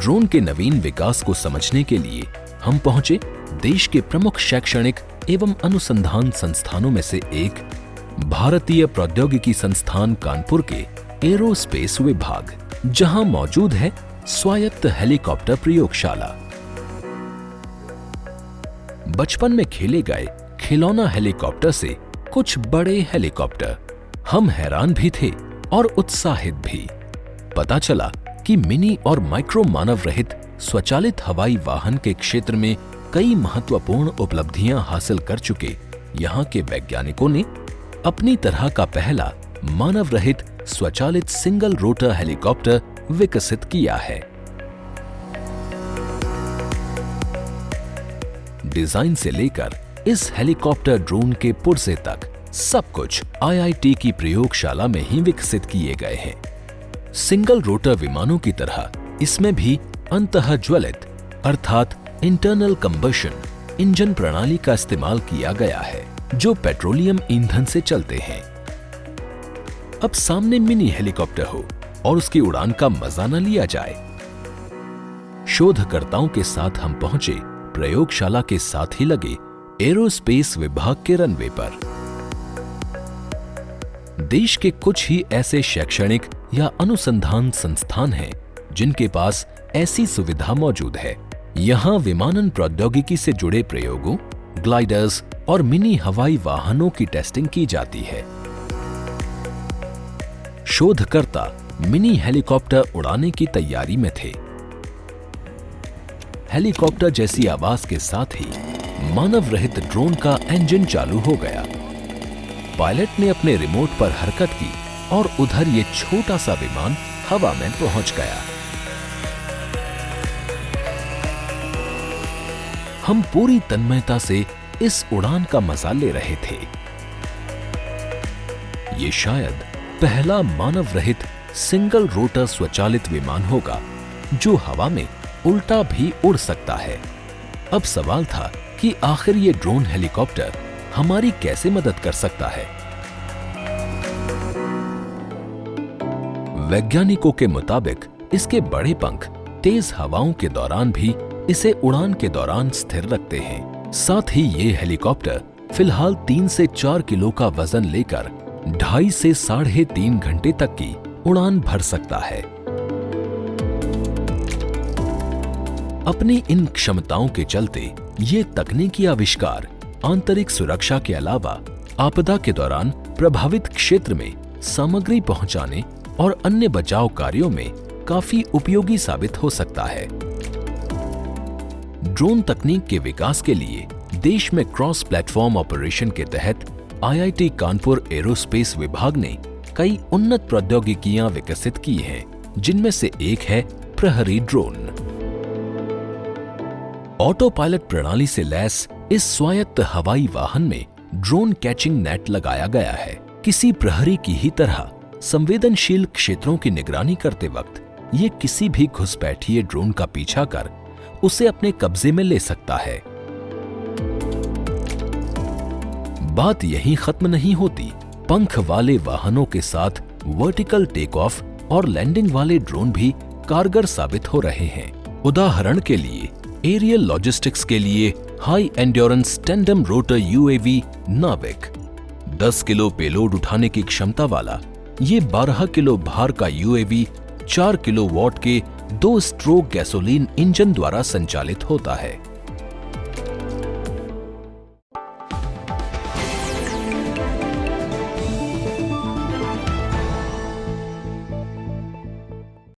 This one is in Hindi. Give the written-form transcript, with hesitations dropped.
ड्रोन के नवीन विकास को समझने के लिए हम पहुंचे देश के प्रमुख शैक्षणिक एवं अनुसंधान संस्थानों में से एक भारतीय प्रौद्योगिकी संस्थान कानपुर के एरोस्पेस विभाग, जहां मौजूद है स्वायत्त हेलीकॉप्टर प्रयोगशाला। बचपन में खेले गए खिलौना हेलीकॉप्टर से कुछ बड़े हेलीकॉप्टर, हम हैरान भी थे और उत्साहित भी। पता चला कि मिनी और माइक्रो मानव रहित स्वचालित हवाई वाहन के क्षेत्र में कई महत्वपूर्ण उपलब्धियां हासिल कर चुके यहां के वैज्ञानिकों ने अपनी तरह का पहला मानव रहित स्वचालित सिंगल रोटर हेलीकॉप्टर विकसित किया है। डिजाइन से लेकर इस हेलीकॉप्टर ड्रोन के पुर्जे तक सब कुछ आईआईटी की प्रयोगशाला में ही विकसित किए गए हैं। सिंगल रोटर विमानों की तरह इसमें भी अंतःज्वलित अर्थात इंटरनल कंबशन इंजन प्रणाली का इस्तेमाल किया गया है, जो पेट्रोलियम ईंधन से चलते हैं। अब सामने मिनी हेलीकॉप्टर हो और उसकी उड़ान का मजा न लिया जाए। शोधकर्ताओं के साथ हम पहुंचे प्रयोगशाला के साथ ही लगे एरोस्पेस विभाग के रनवे पर। देश के कुछ ही ऐसे शैक्षणिक या अनुसंधान संस्थान हैं जिनके पास ऐसी सुविधा मौजूद है। यहाँ विमानन प्रौद्योगिकी से जुड़े प्रयोगों, ग्लाइडर्स और मिनी हवाई वाहनों की टेस्टिंग की जाती है। शोधकर्ता मिनी हेलीकॉप्टर उड़ाने की तैयारी में थे। हेलीकॉप्टर जैसी आवाज के साथ ही मानव रहित ड्रोन का इंजन चालू हो गया। पायलट ने अपने रिमोट पर हरकत की और उधर ये छोटा सा विमान हवा में पहुंच गया। हम पूरी तन्मयता से इस उड़ान का मजा ले रहे थे। ये शायद पहला मानव रहित सिंगल रोटर स्वचालित विमान होगा जो हवा में उल्टा भी उड़ सकता है। अब सवाल था कि आखिर ये ड्रोन हेलीकॉप्टर हमारी कैसे मदद कर सकता है। वैज्ञानिकों के मुताबिक इसके बड़े पंख तेज हवाओं के दौरान भी इसे उड़ान के दौरान स्थिर रखते हैं। साथ ही ये हेलीकॉप्टर फिलहाल 3 से 4 किलो का वजन लेकर 2.5 से 3.5 घंटे तक की उड़ान भर सकता है। अपनी इन क्षमताओं के चलते ये तकनीकी आविष्कार आंतरिक सुरक्षा के अलावा आपदा के दौरान प्रभावित क्षेत्र में सामग्री पहुंचाने और अन्य बचाव कार्यों में काफी उपयोगी साबित हो सकता है। ड्रोन तकनीक के विकास के लिए देश में क्रॉस प्लेटफॉर्म ऑपरेशन के तहत आईआईटी कानपुर एरोस्पेस विभाग ने कई उन्नत प्रौद्योगिकियां विकसित की हैं, जिनमें से एक है प्रहरी ड्रोन। ऑटो पायलट प्रणाली से लैस इस स्वायत्त हवाई वाहन में ड्रोन कैचिंग नेट लगाया गया है। किसी प्रहरी की ही तरह संवेदनशील क्षेत्रों की निगरानी करते वक्त ये किसी भी घुसपैठिए ड्रोन का पीछा कर उसे अपने कब्जे में ले सकता है। बात यहीं खत्म नहीं होती। पंख वाले वाहनों के साथ वर्टिकल टेक ऑफ और लैंडिंग वाले ड्रोन भी कारगर साबित हो रहे हैं। उदाहरण के लिए एरियल लॉजिस्टिक्स के लिए high endurance tandem rotor UAV नाविक 10 किलो पेलोड उठाने की क्षमता वाला ये 12 किलो भार का यूएवी 4 किलोवाट के 2 स्ट्रोक गैसोलीन इंजन द्वारा संचालित होता है।